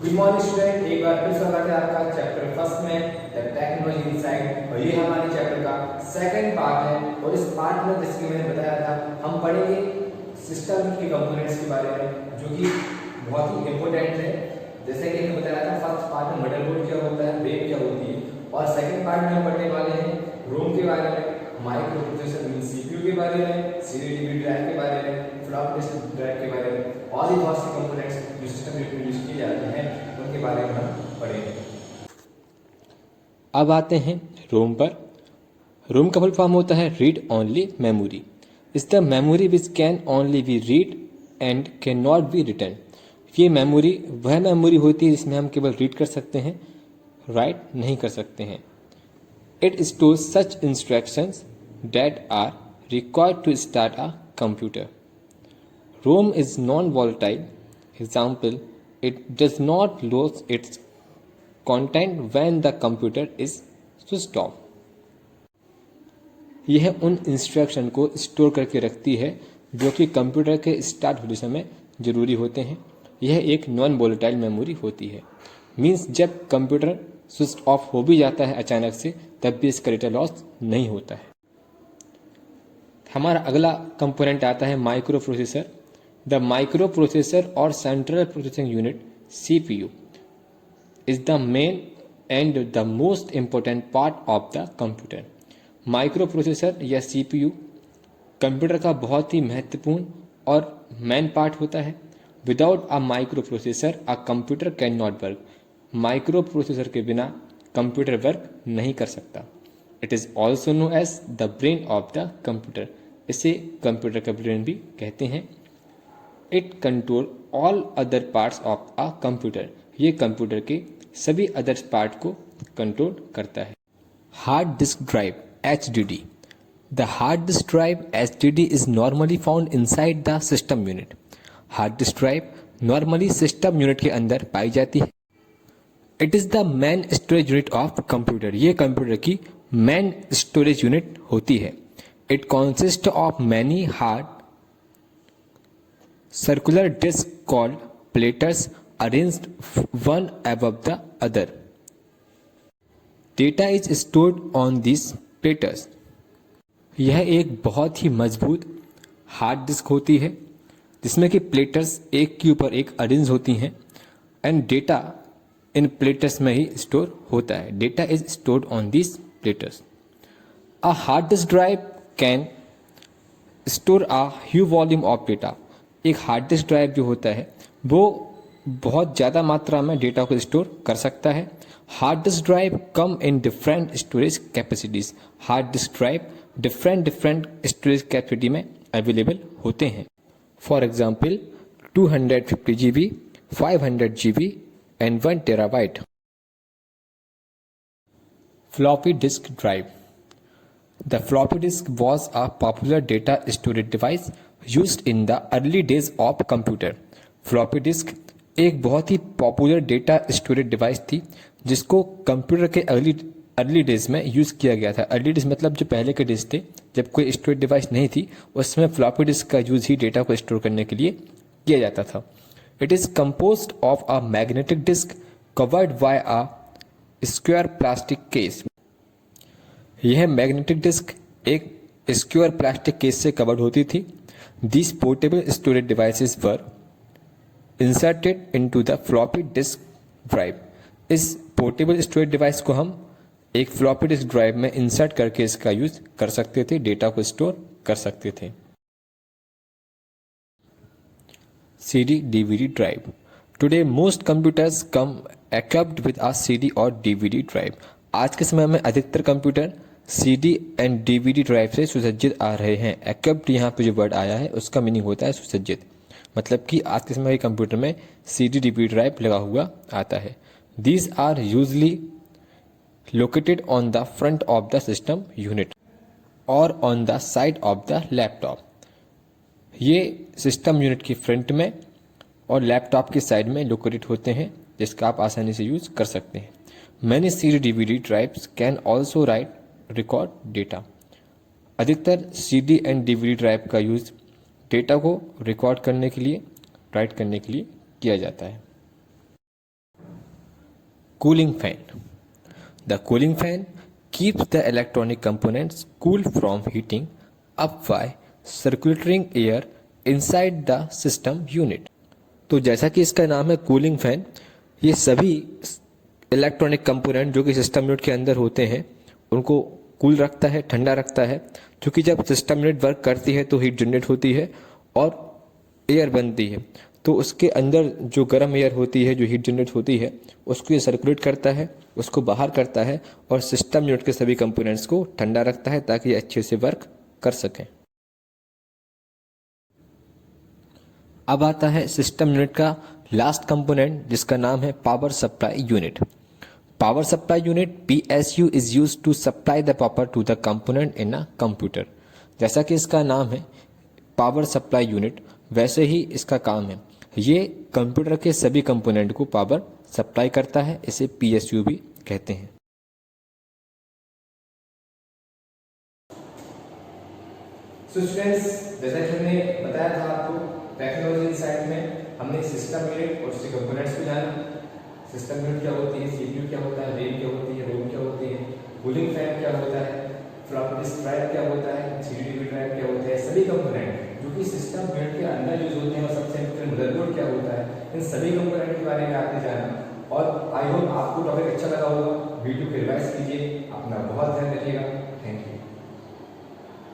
Good morning student, एक बार फिर स्वागत है आपका चैप्टर फर्स्ट में द टेक्नोलॉजी इनसाइड। और ये हमारे चैप्टर का सेकंड पार्ट है। और इस पार्ट में जैसे कि मैंने बताया था, हम पढ़ेंगे सिस्टम के कंपोनेंट्स के बारे में, जो कि बहुत ही इंपॉर्टेंट है। जैसे कि मैंने बताया था, फर्स्ट पार्ट में मदरबोर्ड क्या होता है, रैम क्या होती है, और सेकंड पार्ट में हम पढ़ने वाले हैं रोम के बारे में, माइक्रो प्रोसेसर मीन सीपीयू के बारे में, सीडी ड्राइव के बारे में, फ्लॉपी डिस्क ड्राइव के बारे में, और भी बहुत से कंपोनेंट्स जो सिस्टम में यूज किए जाते हैं उनके बारे में हम पढ़ेंगे। अब आते हैं रोम पर। रोम का फुल फॉर्म होता है read only memory. Is the memory which can only be read and can not be written. ये मेमोरी वह मेमोरी होती है जिसमें हम केवल रीड कर सकते हैं, राइट नहीं कर सकते हैं। It stores such instructions that are required to start a computer. ROM is non-volatile. Example, it does not lose its content when the computer is switched off. यह उन इंस्ट्रक्शन को स्टोर करके रखती है जो कि कंप्यूटर के स्टार्ट होते समय जरूरी होते हैं। यह एक नॉन वोलेटाइल मेमोरी होती है। मीन्स जब कंप्यूटर स्विच ऑफ हो भी जाता है अचानक से, तब भी इसका डेटा लॉस नहीं होता है। हमारा अगला कंपोनेंट आता है micro processor. The microprocessor or central processing unit CPU is the main and the most important part of the computer. Microprocessor या CPU कंप्यूटर का बहुत ही महत्वपूर्ण और मेन पार्ट होता है। Without a microprocessor a computer can not work. माइक्रोप्रोसेसर के बिना कंप्यूटर वर्क नहीं कर सकता। It is also known as the brain of the computer. इसे कंप्यूटर का ब्रेन भी कहते हैं। It control all other parts of a computer. ये कंप्यूटर के सभी अदर पार्ट को कंट्रोल करता है। Hard disk drive HDD। The hard disk drive HDD is normally found inside the system unit. Hard disk drive normally system unit के अंदर पाई जाती है। It is the main storage unit of computer. ये computer की main storage unit होती है। It consist of many hard circular discs called platters arranged one above the other. Data is stored on these platters. यह एक बहुत ही मजबूत hard disk होती है जिसमें कि प्लेटर्स एक के ऊपर एक अरेंज होती हैं एंड डेटा इन प्लेटर्स में ही स्टोर होता है। Data is stored on this platters. A hard disk drive can store a huge volume of data. एक हार्ड डिस्क ड्राइव जो होता है वो बहुत ज़्यादा मात्रा में डेटा को स्टोर कर सकता है। Hard disk drive come in different storage capacities. Hard disk drive different storage capacity में अवेलेबल होते हैं। For example 250 GB, 500 GB and 1 TB। Floppy disk drive. The floppy disk was a popular data storage device used in the early days of computer. Floppy disk एक बहुत ही popular data storage device थी जिसको computer के early days में use किया गया था। Early days मतलब जो पहले के डेज थे जब कोई स्टोरेज डिवाइस नहीं थी, उसमें फ्लॉपी डिस्क का यूज़ ही डेटा को स्टोर करने के लिए किया जाता था। It is composed of a magnetic disk covered by a square plastic case. यह मैग्नेटिक डिस्क एक स्क्वायर प्लास्टिक केस से कवर्ड होती थी। These portable storage devices were inserted into the floppy disk drive. इस पोर्टेबल स्टोरेज डिवाइस को हम एक floppy disk drive में इंसर्ट करके इसका यूज कर सकते थे, डेटा को स्टोर कर सकते थे। CD DVD drive. Today most computers come equipped with a CD और DVD ड्राइव। आज के समय में अधिकतर computer CD and DVD drive से सुसज्जित आ रहे हैं। equipped यहाँ पे जो वर्ड आया है उसका मीनिंग होता है सुसज्जित, मतलब कि आज के समय के कंप्यूटर में CD DVD ड्राइव लगा हुआ आता है। These are usually located on the front of the system unit or on the side of the laptop. ये सिस्टम यूनिट की फ्रंट में और लैपटॉप की साइड में लोकेटेड होते हैं जिसका आप आसानी से यूज कर सकते हैं। Many CD DVD drives can also write record data. अधिकतर CD एंड DVD ड्राइव का यूज डेटा को रिकॉर्ड करने के लिए, राइट करने के लिए किया जाता है। cooling fan. The cooling fan keeps the electronic components cool from heating up by circulating air inside the system unit. तो जैसा कि इसका नाम है कूलिंग फैन, ये सभी इलेक्ट्रॉनिक कंपोनेंट जो कि सिस्टम यूनिट के अंदर होते हैं उनको कूल रखता है, ठंडा रखता है, क्योंकि जब सिस्टम यूनिट वर्क करती है तो हीट जनरेट होती है और एयर बनती है। तो उसके अंदर जो गर्म एयर होती है, जो हीट जनरेट होती है, उसको ये सर्कुलेट करता है, उसको बाहर करता है और सिस्टम यूनिट के सभी कंपोनेंट्स को ठंडा रखता है ताकि ये अच्छे से वर्क कर सकें। अब आता है सिस्टम यूनिट का लास्ट कंपोनेंट जिसका नाम है power supply unit. Power supply unit PSU is used to supply the power to the component in a computer. जैसा कि इसका नाम है पावर सप्लाई यूनिट, वैसे ही इसका काम है। ये कंप्यूटर के सभी कंपोनेंट को पावर सप्लाई करता है, इसे PSU भी कहते हैं। स्टूडेंट्स, जैसा कि हमने बताया था आपको टेक्नोलॉजी इनसाइट में हमने सिस्टम यूनिट और उसके कंपोनेंट्स को जाना। सिस्टम यूनिट क्या होती है, CPU क्या होता है, रैम क्या होती है, रोम क्या होती है, कूलिंग फैन क्या होता है, फ्लॉपी डिस्क ड्राइव क्या होता है, CD ड्राइव क्या होता है, सभी कंपोनेंट जो कि सिस्टम यूनिट के अंदर यूज होते हैं और सबसे इम्पोर्टेंट मदरबोर्ड क्या होता है, इन सभी कंपोनेंट के बारे में आपने जाना। और आई होप आपको टॉपिक अच्छा लगा होगा। वीडियो को रिवाइज कीजिए, अपना बहुत ध्यान रखिएगा।